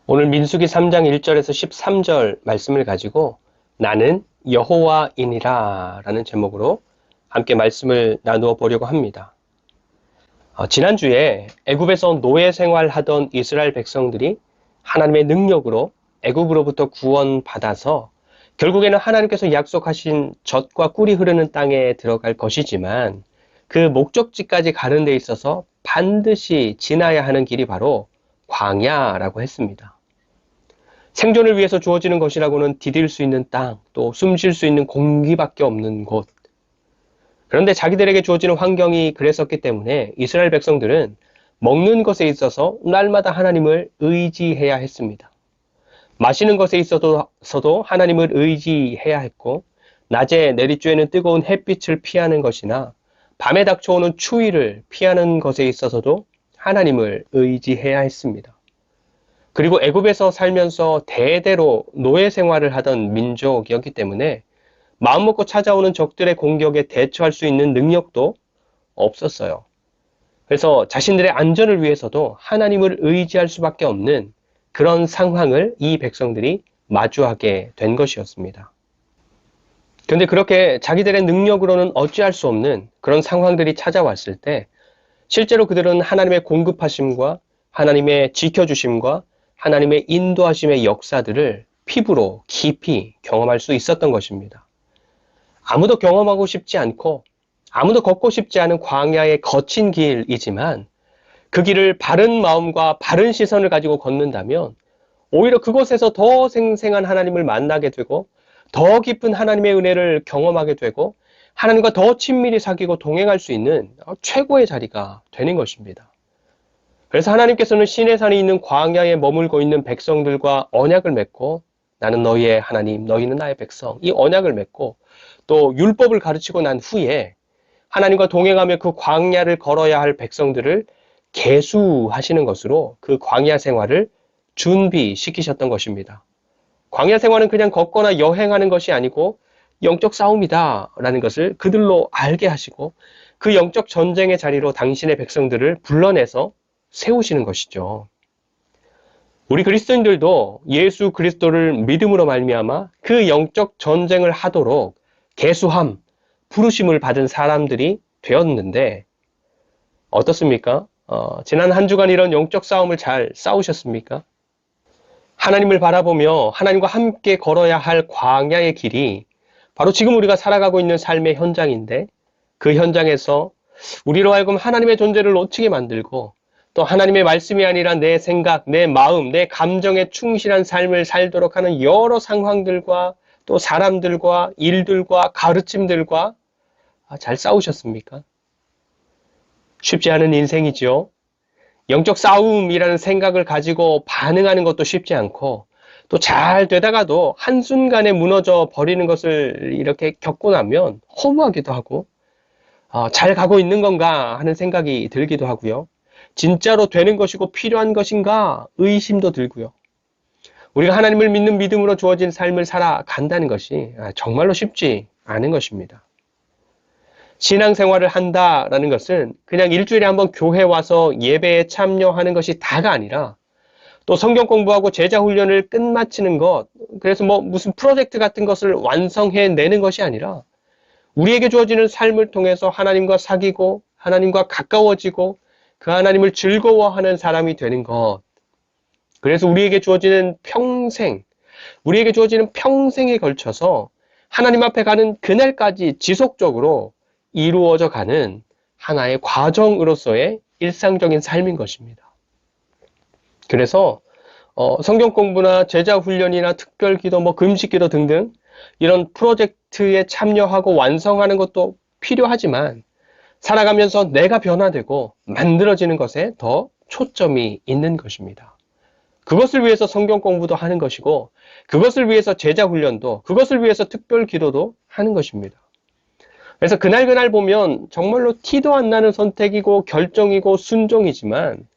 오늘 민수기 3장 1절에서 13절 말씀을 가지고 나는 여호와이니라 라는 제목으로 함께 말씀을 나누어 보려고 합니다. 지난주에 애굽에서 노예 생활하던 이스라엘 백성들이 하나님의 능력으로 애굽으로부터 구원받아서 결국에는 하나님께서 약속하신 젖과 꿀이 흐르는 땅에 들어갈 것이지만 그 목적지까지 가는 데 있어서 반드시 지나야 하는 길이 바로 광야라고 했습니다. 생존을 위해서 주어지는 것이라고는 디딜 수 있는 땅, 또 숨 쉴 수 있는 공기밖에 없는 곳. 그런데 자기들에게 주어지는 환경이 그랬었기 때문에 이스라엘 백성들은 먹는 것에 있어서 날마다 하나님을 의지해야 했습니다. 마시는 것에 있어서도 하나님을 의지해야 했고, 낮에 내리쬐는 뜨거운 햇빛을 피하는 것이나 밤에 닥쳐오는 추위를 피하는 것에 있어서도 하나님을 의지해야 했습니다. 그리고 애굽에서 살면서 대대로 노예 생활을 하던 민족이었기 때문에 마음먹고 찾아오는 적들의 공격에 대처할 수 있는 능력도 없었어요. 그래서 자신들의 안전을 위해서도 하나님을 의지할 수밖에 없는 그런 상황을 이 백성들이 마주하게 된 것이었습니다. 그런데 그렇게 자기들의 능력으로는 어찌할 수 없는 그런 상황들이 찾아왔을 때 실제로 그들은 하나님의 공급하심과 하나님의 지켜주심과 하나님의 인도하심의 역사들을 피부로 깊이 경험할 수 있었던 것입니다. 아무도 경험하고 싶지 않고 아무도 걷고 싶지 않은 광야의 거친 길이지만 그 길을 바른 마음과 바른 시선을 가지고 걷는다면 오히려 그곳에서 더 생생한 하나님을 만나게 되고 더 깊은 하나님의 은혜를 경험하게 되고 하나님과 더 친밀히 사귀고 동행할 수 있는 최고의 자리가 되는 것입니다. 그래서 하나님께서는 시내산에 있는 광야에 머물고 있는 백성들과 언약을 맺고 나는 너희의 하나님, 너희는 나의 백성, 이 언약을 맺고 또 율법을 가르치고 난 후에 하나님과 동행하며 그 광야를 걸어야 할 백성들을 계수하시는 것으로 그 광야 생활을 준비시키셨던 것입니다. 광야 생활은 그냥 걷거나 여행하는 것이 아니고 영적 싸움이다라는 것을 그들로 알게 하시고 그 영적 전쟁의 자리로 당신의 백성들을 불러내서 세우시는 것이죠. 우리 그리스도인들도 예수 그리스도를 믿음으로 말미암아 그 영적 전쟁을 하도록 계수함, 부르심을 받은 사람들이 되었는데 어떻습니까? 지난 한 주간 이런 영적 싸움을 잘 싸우셨습니까? 하나님을 바라보며 하나님과 함께 걸어야 할 광야의 길이 바로 지금 우리가 살아가고 있는 삶의 현장인데 그 현장에서 우리로 하여금 하나님의 존재를 놓치게 만들고 또 하나님의 말씀이 아니라 내 생각, 내 마음, 내 감정에 충실한 삶을 살도록 하는 여러 상황들과 또 사람들과 일들과 가르침들과 잘 싸우셨습니까? 쉽지 않은 인생이죠. 영적 싸움이라는 생각을 가지고 반응하는 것도 쉽지 않고 또 잘 되다가도 한순간에 무너져 버리는 것을 이렇게 겪고 나면 허무하기도 하고 잘 가고 있는 건가 하는 생각이 들기도 하고요. 진짜로 되는 것이고 필요한 것인가 의심도 들고요. 우리가 하나님을 믿는 믿음으로 주어진 삶을 살아간다는 것이 정말로 쉽지 않은 것입니다. 신앙생활을 한다라는 것은 그냥 일주일에 한번 교회 와서 예배에 참여하는 것이 다가 아니라 또 성경 공부하고 제자 훈련을 끝마치는 것, 그래서 무슨 프로젝트 같은 것을 완성해내는 것이 아니라 우리에게 주어지는 삶을 통해서 하나님과 사귀고 하나님과 가까워지고 그 하나님을 즐거워하는 사람이 되는 것. 그래서 우리에게 주어지는 평생에 걸쳐서 하나님 앞에 가는 그날까지 지속적으로 이루어져 가는 하나의 과정으로서의 일상적인 삶인 것입니다. 그래서 성경 공부나 제자 훈련이나 특별 기도, 금식 기도 등등 이런 프로젝트에 참여하고 완성하는 것도 필요하지만 살아가면서 내가 변화되고 만들어지는 것에 더 초점이 있는 것입니다. 그것을 위해서 성경 공부도 하는 것이고 그것을 위해서 제자 훈련도 그것을 위해서 특별 기도도 하는 것입니다. 그래서 그날 보면 정말로 티도 안 나는 선택이고 결정이고 순종이지만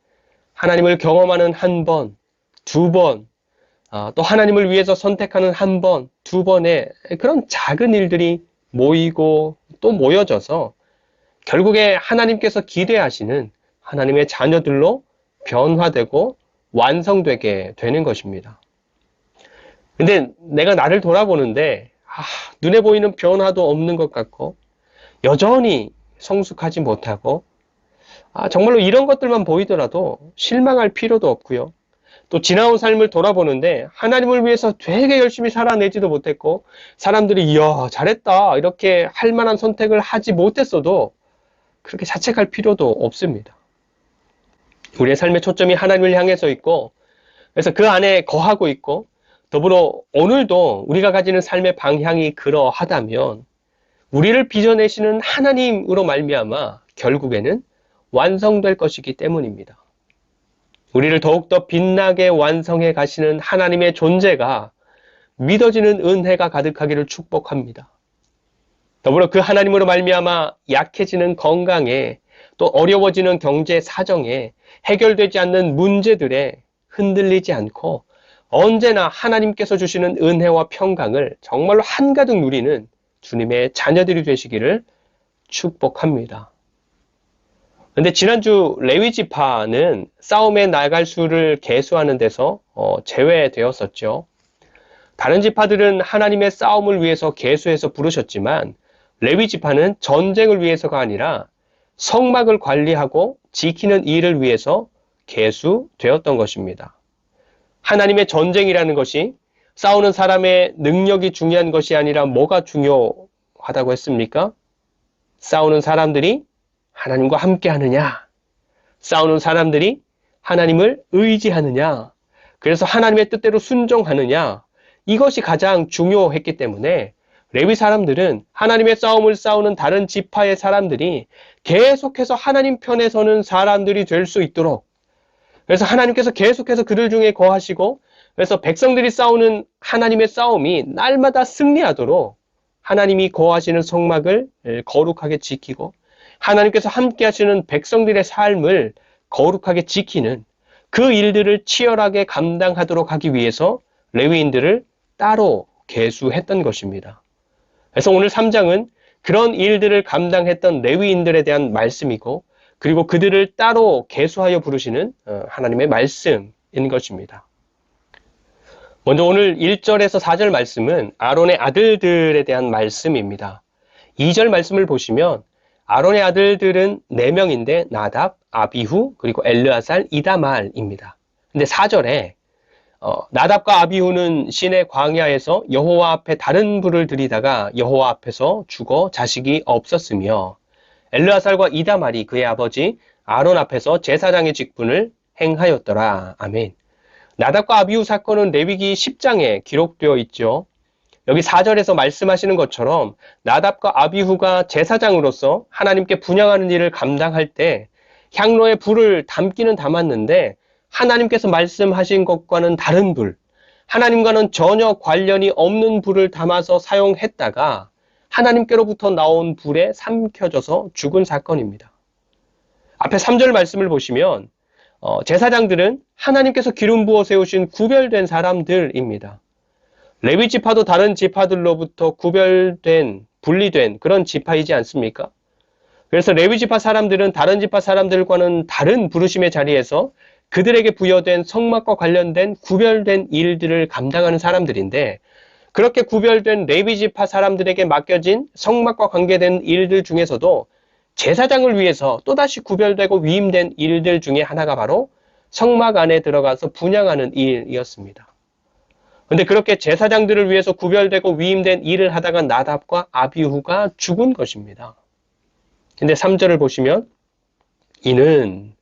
하나님을 경험하는 한 번, 두 번, 또 하나님을 위해서 선택하는 한 번, 두 번의 그런 작은 일들이 모이고 또 모여져서 결국에 하나님께서 기대하시는 하나님의 자녀들로 변화되고 완성되게 되는 것입니다. 근데 내가 나를 돌아보는데 눈에 보이는 변화도 없는 것 같고 여전히 성숙하지 못하고 정말로 이런 것들만 보이더라도 실망할 필요도 없고요. 또 지나온 삶을 돌아보는데 하나님을 위해서 되게 열심히 살아내지도 못했고 사람들이 이야 잘했다 이렇게 할 만한 선택을 하지 못했어도 그렇게 자책할 필요도 없습니다. 우리의 삶의 초점이 하나님을 향해서 있고 그래서 그 안에 거하고 있고 더불어 오늘도 우리가 가지는 삶의 방향이 그러하다면 우리를 빚어내시는 하나님으로 말미암아 결국에는 완성될 것이기 때문입니다. 우리를 더욱더 빛나게 완성해 가시는 하나님의 존재가 믿어지는 은혜가 가득하기를 축복합니다. 더불어 그 하나님으로 말미암아 약해지는 건강에 또 어려워지는 경제 사정에 해결되지 않는 문제들에 흔들리지 않고 언제나 하나님께서 주시는 은혜와 평강을 정말로 한가득 누리는 주님의 자녀들이 되시기를 축복합니다. 근데 지난주 레위 지파는 싸움에 나갈 수를 계수하는 데서 제외되었었죠. 다른 지파들은 하나님의 싸움을 위해서 계수해서 부르셨지만 레위 지파는 전쟁을 위해서가 아니라 성막을 관리하고 지키는 일을 위해서 계수되었던 것입니다. 하나님의 전쟁이라는 것이 싸우는 사람의 능력이 중요한 것이 아니라 뭐가 중요하다고 했습니까? 싸우는 사람들이 하나님과 함께 하느냐? 싸우는 사람들이 하나님을 의지하느냐? 그래서 하나님의 뜻대로 순종하느냐? 이것이 가장 중요했기 때문에 레위 사람들은 하나님의 싸움을 싸우는 다른 지파의 사람들이 계속해서 하나님 편에 서는 사람들이 될 수 있도록 그래서 하나님께서 계속해서 그들 중에 거하시고 그래서 백성들이 싸우는 하나님의 싸움이 날마다 승리하도록 하나님이 거하시는 성막을 거룩하게 지키고 하나님께서 함께 하시는 백성들의 삶을 거룩하게 지키는 그 일들을 치열하게 감당하도록 하기 위해서 레위인들을 따로 계수했던 것입니다. 그래서 오늘 3장은 그런 일들을 감당했던 레위인들에 대한 말씀이고 그리고 그들을 따로 계수하여 부르시는 하나님의 말씀인 것입니다. 먼저 오늘 1절에서 4절 말씀은 아론의 아들들에 대한 말씀입니다. 2절 말씀을 보시면 아론의 아들들은 4명인데 나답, 아비후, 그리고 엘르아살, 이다말입니다. 근데 4절에 나답과 아비후는 시내 광야에서 여호와 앞에 다른 불을 들이다가 여호와 앞에서 죽어 자식이 없었으며 엘르아살과 이다말이 그의 아버지 아론 앞에서 제사장의 직분을 행하였더라. 아멘. 나답과 아비후 사건은 레위기 10장에 기록되어 있죠. 여기 4절에서 말씀하시는 것처럼 나답과 아비후가 제사장으로서 하나님께 분향하는 일을 감당할 때 향로에 불을 담기는 담았는데 하나님께서 말씀하신 것과는 다른 불, 하나님과는 전혀 관련이 없는 불을 담아서 사용했다가 하나님께로부터 나온 불에 삼켜져서 죽은 사건입니다. 앞에 3절 말씀을 보시면 제사장들은 하나님께서 기름 부어 세우신 구별된 사람들입니다. 레위 지파도 다른 지파들로부터 구별된, 분리된 그런 지파이지 않습니까? 그래서 레위 지파 사람들은 다른 지파 사람들과는 다른 부르심의 자리에서 그들에게 부여된 성막과 관련된 구별된 일들을 감당하는 사람들인데 그렇게 구별된 레위 지파 사람들에게 맡겨진 성막과 관계된 일들 중에서도 제사장을 위해서 또다시 구별되고 위임된 일들 중에 하나가 바로 성막 안에 들어가서 분향하는 일이었습니다. 그런데 그렇게 제사장들을 위해서 구별되고 위임된 일을 하다가 나답과 아비후가 죽은 것입니다. 근데 3절을 보시면 이는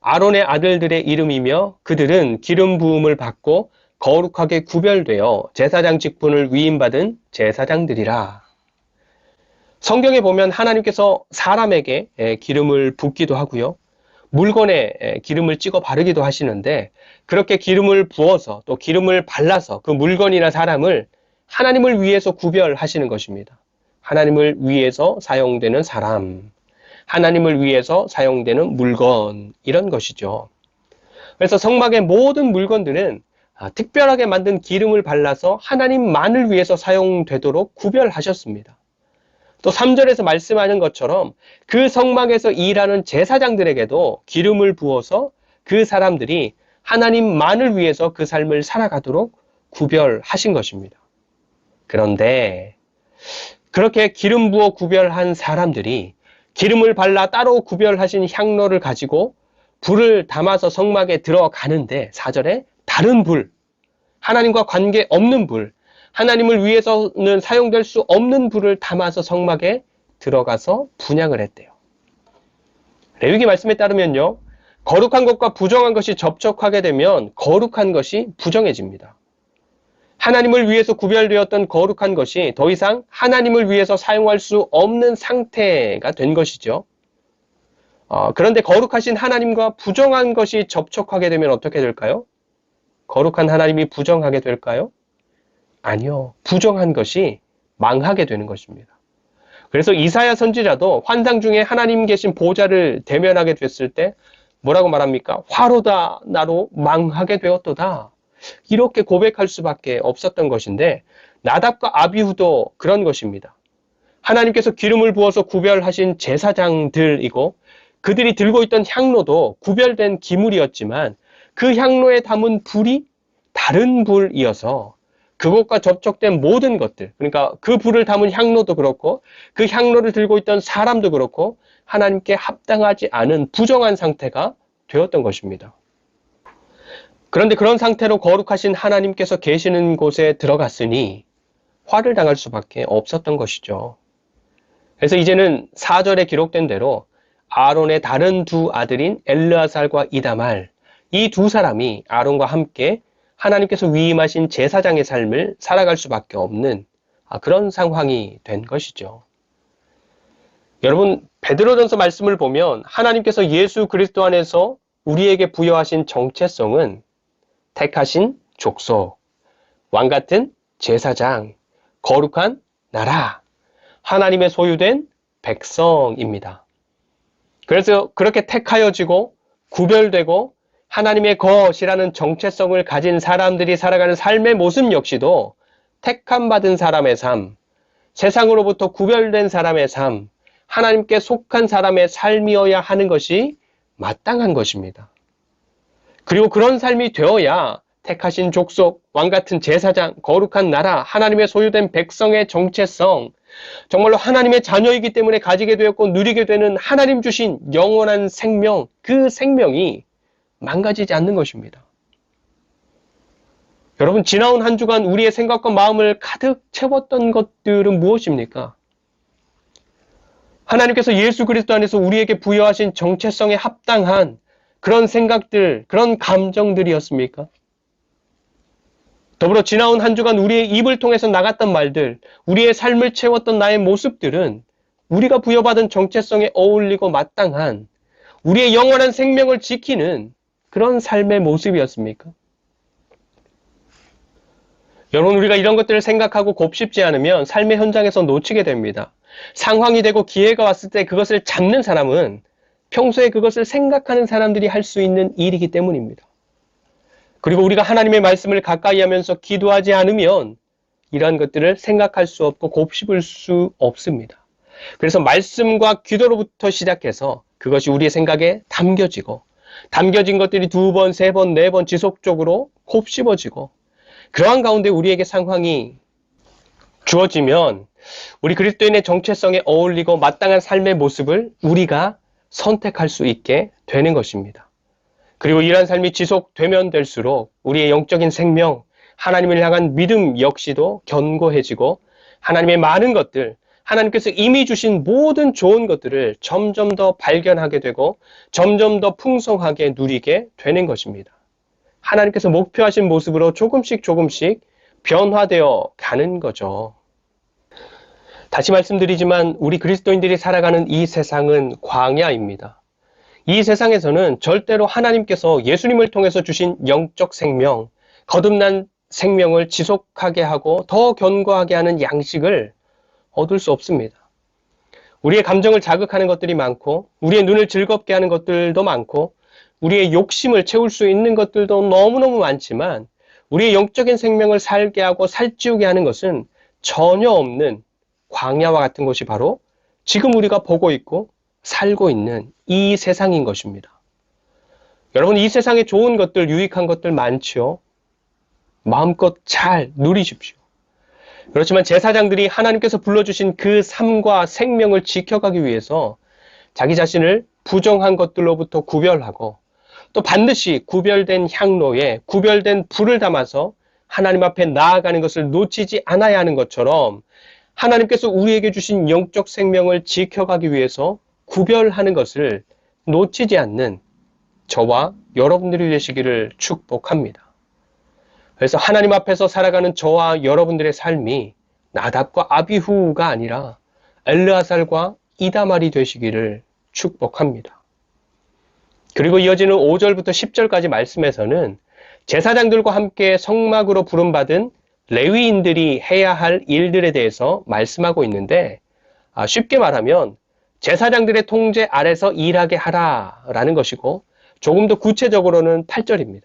아론의 아들들의 이름이며 그들은 기름 부음을 받고 거룩하게 구별되어 제사장 직분을 위임받은 제사장들이라. 성경에 보면 하나님께서 사람에게 기름을 붓기도 하고요. 물건에 기름을 찍어 바르기도 하시는데 그렇게 기름을 부어서 또 기름을 발라서 그 물건이나 사람을 하나님을 위해서 구별하시는 것입니다. 하나님을 위해서 사용되는 사람, 하나님을 위해서 사용되는 물건 이런 것이죠. 그래서 성막의 모든 물건들은 특별하게 만든 기름을 발라서 하나님만을 위해서 사용되도록 구별하셨습니다. 또 3절에서 말씀하는 것처럼 그 성막에서 일하는 제사장들에게도 기름을 부어서 그 사람들이 하나님만을 위해서 그 삶을 살아가도록 구별하신 것입니다. 그런데 그렇게 기름 부어 구별한 사람들이 기름을 발라 따로 구별하신 향로를 가지고 불을 담아서 성막에 들어가는데 4절에 다른 불, 하나님과 관계없는 불, 하나님을 위해서는 사용될 수 없는 불을 담아서 성막에 들어가서 분향을 했대요. 레위기 말씀에 따르면요, 거룩한 것과 부정한 것이 접촉하게 되면 거룩한 것이 부정해집니다. 하나님을 위해서 구별되었던 거룩한 것이 더 이상 하나님을 위해서 사용할 수 없는 상태가 된 것이죠. 그런데 거룩하신 하나님과 부정한 것이 접촉하게 되면 어떻게 될까요? 거룩한 하나님이 부정하게 될까요? 아니요. 부정한 것이 망하게 되는 것입니다. 그래서 이사야 선지자도 환상 중에 하나님 계신 보좌를 대면하게 됐을 때 뭐라고 말합니까? 화로다 나로 망하게 되었도다. 이렇게 고백할 수밖에 없었던 것인데 나답과 아비후도 그런 것입니다. 하나님께서 기름을 부어서 구별하신 제사장들이고 그들이 들고 있던 향로도 구별된 기물이었지만 그 향로에 담은 불이 다른 불이어서 그것과 접촉된 모든 것들, 그러니까 그 불을 담은 향로도 그렇고 그 향로를 들고 있던 사람도 그렇고 하나님께 합당하지 않은 부정한 상태가 되었던 것입니다. 그런데 그런 상태로 거룩하신 하나님께서 계시는 곳에 들어갔으니 화를 당할 수밖에 없었던 것이죠. 그래서 이제는 4절에 기록된 대로 아론의 다른 두 아들인 엘르아살과 이다말, 이 두 사람이 아론과 함께 하나님께서 위임하신 제사장의 삶을 살아갈 수밖에 없는 그런 상황이 된 것이죠. 여러분, 베드로전서 말씀을 보면 하나님께서 예수 그리스도 안에서 우리에게 부여하신 정체성은 택하신 족속, 왕같은 제사장, 거룩한 나라, 하나님의 소유된 백성입니다. 그래서 그렇게 택하여지고 구별되고 하나님의 것이라는 정체성을 가진 사람들이 살아가는 삶의 모습 역시도 택함받은 사람의 삶, 세상으로부터 구별된 사람의 삶, 하나님께 속한 사람의 삶이어야 하는 것이 마땅한 것입니다. 그리고 그런 삶이 되어야 택하신 족속, 왕같은 제사장, 거룩한 나라, 하나님의 소유된 백성의 정체성, 정말로 하나님의 자녀이기 때문에 가지게 되었고 누리게 되는 하나님 주신 영원한 생명, 그 생명이 망가지지 않는 것입니다. 여러분, 지나온 한 주간 우리의 생각과 마음을 가득 채웠던 것들은 무엇입니까? 하나님께서 예수 그리스도 안에서 우리에게 부여하신 정체성에 합당한 그런 생각들, 그런 감정들이었습니까? 더불어 지나온 한 주간 우리의 입을 통해서 나갔던 말들, 우리의 삶을 채웠던 나의 모습들은 우리가 부여받은 정체성에 어울리고 마땅한 우리의 영원한 생명을 지키는 그런 삶의 모습이었습니까? 여러분, 우리가 이런 것들을 생각하고 곱씹지 않으면 삶의 현장에서 놓치게 됩니다. 상황이 되고 기회가 왔을 때 그것을 잡는 사람은 평소에 그것을 생각하는 사람들이 할 수 있는 일이기 때문입니다. 그리고 우리가 하나님의 말씀을 가까이 하면서 기도하지 않으면 이러한 것들을 생각할 수 없고 곱씹을 수 없습니다. 그래서 말씀과 기도로부터 시작해서 그것이 우리의 생각에 담겨진 것들이 2번, 3번, 4번 지속적으로 곱씹어지고 그러한 가운데 우리에게 상황이 주어지면 우리 그리스도인의 정체성에 어울리고 마땅한 삶의 모습을 우리가 선택할 수 있게 되는 것입니다. 그리고 이러한 삶이 지속되면 될수록 우리의 영적인 생명, 하나님을 향한 믿음 역시도 견고해지고 하나님의 많은 것들, 하나님께서 이미 주신 모든 좋은 것들을 점점 더 발견하게 되고 점점 더 풍성하게 누리게 되는 것입니다. 하나님께서 목표하신 모습으로 조금씩 변화되어 가는 거죠. 다시 말씀드리지만 우리 그리스도인들이 살아가는 이 세상은 광야입니다. 이 세상에서는 절대로 하나님께서 예수님을 통해서 주신 영적 생명, 거듭난 생명을 지속하게 하고 더 견고하게 하는 양식을 얻을 수 없습니다. 우리의 감정을 자극하는 것들이 많고 우리의 눈을 즐겁게 하는 것들도 많고 우리의 욕심을 채울 수 있는 것들도 너무너무 많지만 우리의 영적인 생명을 살게 하고 살찌우게 하는 것은 전혀 없는 광야와 같은 것이 바로 지금 우리가 보고 있고 살고 있는 이 세상인 것입니다. 여러분, 이 세상에 좋은 것들, 유익한 것들 많지요. 마음껏 잘 누리십시오. 그렇지만 제사장들이 하나님께서 불러주신 그 삶과 생명을 지켜가기 위해서 자기 자신을 부정한 것들로부터 구별하고 또 반드시 구별된 향로에 구별된 불을 담아서 하나님 앞에 나아가는 것을 놓치지 않아야 하는 것처럼 하나님께서 우리에게 주신 영적 생명을 지켜가기 위해서 구별하는 것을 놓치지 않는 저와 여러분들이 되시기를 축복합니다. 그래서 하나님 앞에서 살아가는 저와 여러분들의 삶이 나답과 아비후가 아니라 엘르아살과 이다말이 되시기를 축복합니다. 그리고 이어지는 5절부터 10절까지 말씀에서는 제사장들과 함께 성막으로 부름받은 레위인들이 해야 할 일들에 대해서 말씀하고 있는데, 쉽게 말하면 제사장들의 통제 아래서 일하게 하라라는 것이고, 조금 더 구체적으로는 8절입니다.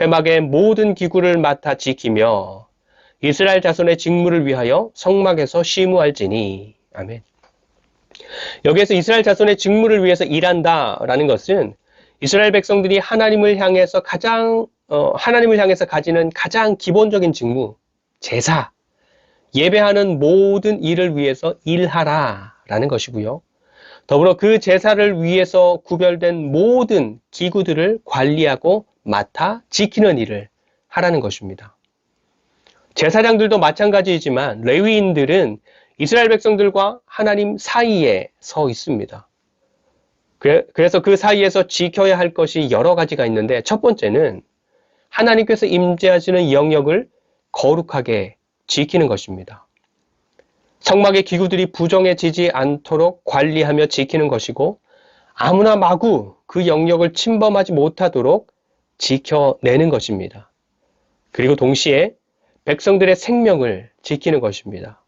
회막의 모든 기구를 맡아 지키며 이스라엘 자손의 직무를 위하여 성막에서 심우할지니. 아멘. 여기에서 이스라엘 자손의 직무를 위해서 일한다라는 것은 이스라엘 백성들이 하나님을 향해서 가지는 가장 기본적인 직무, 제사, 예배하는 모든 일을 위해서 일하라라는 것이고요. 더불어 그 제사를 위해서 구별된 모든 기구들을 관리하고 맡아 지키는 일을 하라는 것입니다. 제사장들도 마찬가지이지만 레위인들은 이스라엘 백성들과 하나님 사이에 서 있습니다. 그래서 그 사이에서 지켜야 할 것이 여러 가지가 있는데, 첫 번째는 하나님께서 임재하시는 영역을 거룩하게 지키는 것입니다. 성막의 기구들이 부정해지지 않도록 관리하며 지키는 것이고, 아무나 마구 그 영역을 침범하지 못하도록 지켜내는 것입니다. 그리고 동시에 백성들의 생명을 지키는 것입니다.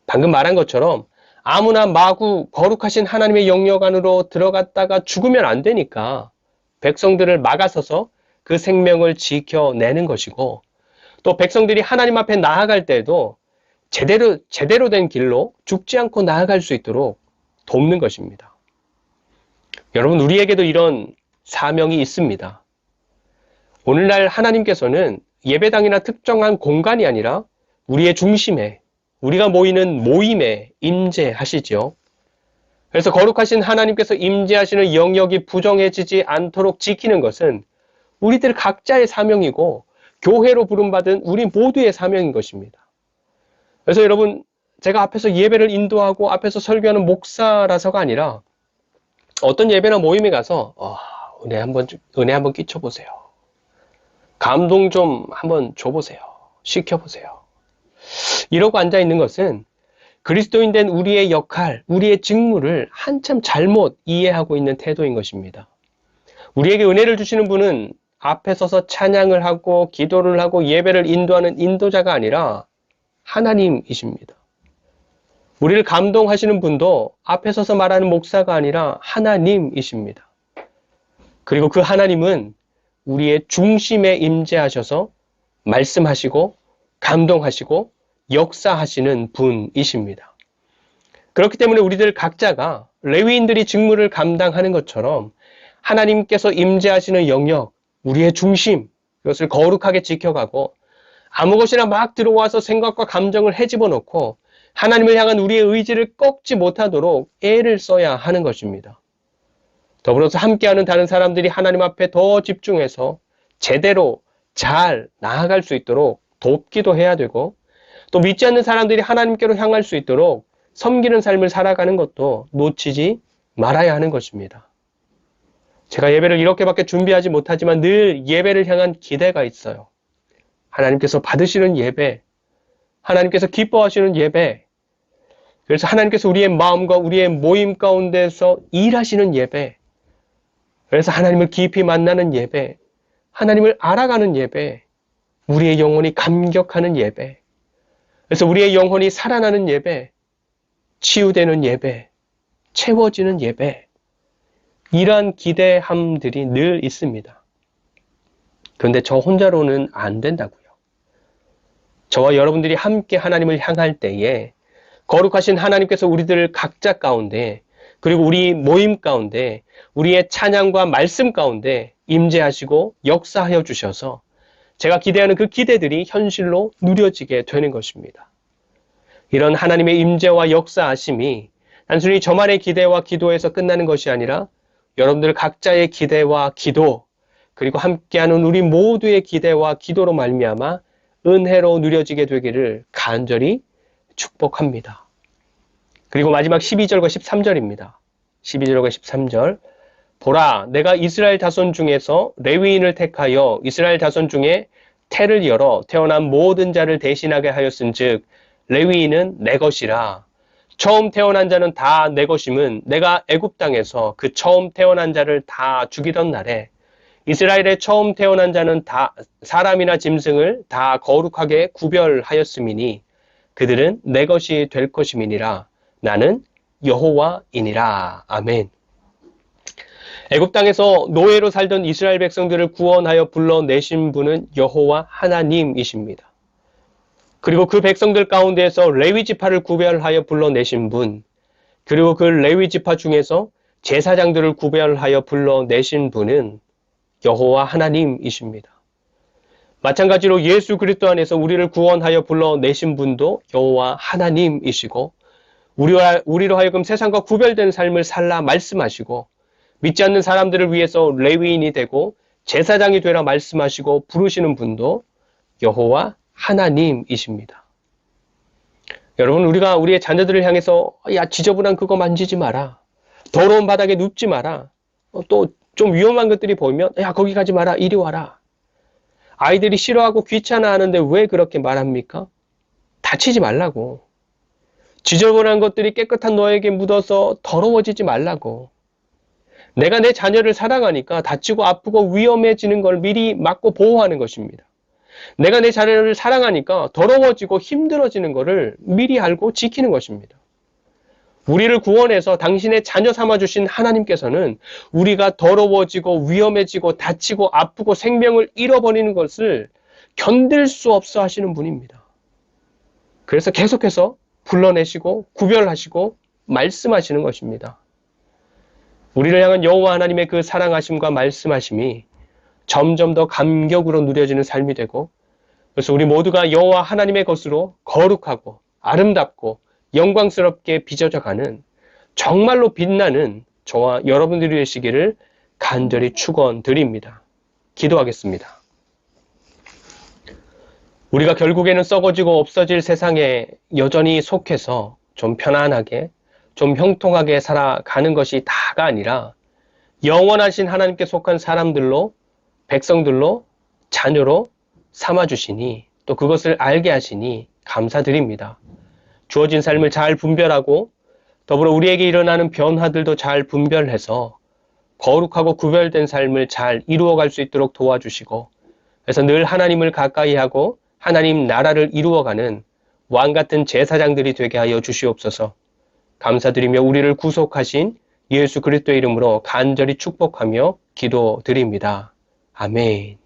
방금 말한 것처럼 아무나 마구 거룩하신 하나님의 영역 안으로 들어갔다가 죽으면 안 되니까 백성들을 막아서서 그 생명을 지켜내는 것이고, 또 백성들이 하나님 앞에 나아갈 때에도 제대로 된 길로 죽지 않고 나아갈 수 있도록 돕는 것입니다. 여러분, 우리에게도 이런 사명이 있습니다. 오늘날 하나님께서는 예배당이나 특정한 공간이 아니라 우리의 중심에, 우리가 모이는 모임에 임재하시죠. 그래서 거룩하신 하나님께서 임재하시는 영역이 부정해지지 않도록 지키는 것은 우리들 각자의 사명이고 교회로 부름받은 우리 모두의 사명인 것입니다. 그래서 여러분, 제가 앞에서 예배를 인도하고 앞에서 설교하는 목사라서가 아니라 어떤 예배나 모임에 가서 은혜 한번 끼쳐보세요. 감동 좀 한번 줘보세요. 시켜보세요. 이러고 앉아있는 것은 그리스도인 된 우리의 역할, 우리의 직무를 한참 잘못 이해하고 있는 태도인 것입니다. 우리에게 은혜를 주시는 분은 앞에 서서 찬양을 하고 기도를 하고 예배를 인도하는 인도자가 아니라 하나님이십니다. 우리를 감동하시는 분도 앞에 서서 말하는 목사가 아니라 하나님이십니다. 그리고 그 하나님은 우리의 중심에 임재하셔서 말씀하시고 감동하시고 역사하시는 분이십니다. 그렇기 때문에 우리들 각자가 레위인들이 직무를 감당하는 것처럼 하나님께서 임재하시는 영역, 우리의 중심, 이것을 거룩하게 지켜가고 아무 것이나 막 들어와서 생각과 감정을 헤집어 놓고 하나님을 향한 우리의 의지를 꺾지 못하도록 애를 써야 하는 것입니다. 더불어서 함께하는 다른 사람들이 하나님 앞에 더 집중해서 제대로 잘 나아갈 수 있도록 돕기도 해야 되고, 또 믿지 않는 사람들이 하나님께로 향할 수 있도록 섬기는 삶을 살아가는 것도 놓치지 말아야 하는 것입니다. 제가 예배를 이렇게밖에 준비하지 못하지만 늘 예배를 향한 기대가 있어요. 하나님께서 받으시는 예배, 하나님께서 기뻐하시는 예배, 그래서 하나님께서 우리의 마음과 우리의 모임 가운데서 일하시는 예배, 그래서 하나님을 깊이 만나는 예배, 하나님을 알아가는 예배, 우리의 영혼이 감격하는 예배, 그래서 우리의 영혼이 살아나는 예배, 치유되는 예배, 채워지는 예배, 이러한 기대함들이 늘 있습니다. 그런데 저 혼자로는 안 된다고요. 저와 여러분들이 함께 하나님을 향할 때에 거룩하신 하나님께서 우리들 각자 가운데 그리고 우리 모임 가운데 우리의 찬양과 말씀 가운데 임재하시고 역사하여 주셔서 제가 기대하는 그 기대들이 현실로 누려지게 되는 것입니다. 이런 하나님의 임재와 역사하심이 단순히 저만의 기대와 기도에서 끝나는 것이 아니라 여러분들 각자의 기대와 기도, 그리고 함께하는 우리 모두의 기대와 기도로 말미암아 은혜로 누려지게 되기를 간절히 축복합니다. 그리고 마지막 12절과 13절입니다. 12절과 13절. 보라, 내가 이스라엘 자손 중에서 레위인을 택하여 이스라엘 자손 중에 태를 열어 태어난 모든 자를 대신하게 하였은즉 레위인은 내 것이라. 처음 태어난 자는 다 내 것임은 내가 애굽 땅에서 그 처음 태어난 자를 다 죽이던 날에 이스라엘의 처음 태어난 자는 다 사람이나 짐승을 다 거룩하게 구별하였음이니 그들은 내 것이 될 것임이니라. 나는 여호와이니라. 아멘. 애굽 땅에서 노예로 살던 이스라엘 백성들을 구원하여 불러내신 분은 여호와 하나님이십니다. 그리고 그 백성들 가운데에서 레위 지파를 구별하여 불러내신 분, 그리고 그 레위 지파 중에서 제사장들을 구별하여 불러내신 분은 여호와 하나님이십니다. 마찬가지로 예수 그리스도 안에서 우리를 구원하여 불러내신 분도 여호와 하나님이시고 우리로 하여금 세상과 구별된 삶을 살라 말씀하시고 믿지 않는 사람들을 위해서 레위인이 되고 제사장이 되라 말씀하시고 부르시는 분도 여호와 하나님이십니다. 여러분, 우리가 우리의 자녀들을 향해서 야, 지저분한 그거 만지지 마라. 더러운 바닥에 눕지 마라. 또 좀 위험한 것들이 보이면 야, 거기 가지 마라. 이리 와라. 아이들이 싫어하고 귀찮아하는데 왜 그렇게 말합니까? 다치지 말라고. 지저분한 것들이 깨끗한 너에게 묻어서 더러워지지 말라고. 내가 내 자녀를 사랑하니까 다치고 아프고 위험해지는 걸 미리 막고 보호하는 것입니다. 내가 내 자녀를 사랑하니까 더러워지고 힘들어지는 것을 미리 알고 지키는 것입니다. 우리를 구원해서 당신의 자녀 삼아주신 하나님께서는 우리가 더러워지고 위험해지고 다치고 아프고 생명을 잃어버리는 것을 견딜 수 없어 하시는 분입니다. 그래서 계속해서 불러내시고 구별하시고 말씀하시는 것입니다. 우리를 향한 여호와 하나님의 그 사랑하심과 말씀하심이 점점 더 감격으로 누려지는 삶이 되고, 그래서 우리 모두가 여호와 하나님의 것으로 거룩하고 아름답고 영광스럽게 빚어져가는 정말로 빛나는 저와 여러분들이 되시기를 간절히 축원드립니다. 기도하겠습니다. 우리가 결국에는 썩어지고 없어질 세상에 여전히 속해서 좀 편안하게, 좀 형통하게 살아가는 것이 다가 아니라 영원하신 하나님께 속한 사람들로, 백성들로, 자녀로 삼아주시니 또 그것을 알게 하시니 감사드립니다. 주어진 삶을 잘 분별하고 더불어 우리에게 일어나는 변화들도 잘 분별해서 거룩하고 구별된 삶을 잘 이루어갈 수 있도록 도와주시고, 그래서 늘 하나님을 가까이 하고 하나님 나라를 이루어가는 왕같은 제사장들이 되게 하여 주시옵소서. 감사드리며 우리를 구속하신 예수 그리스도의 이름으로 간절히 축복하며 기도드립니다. 아멘.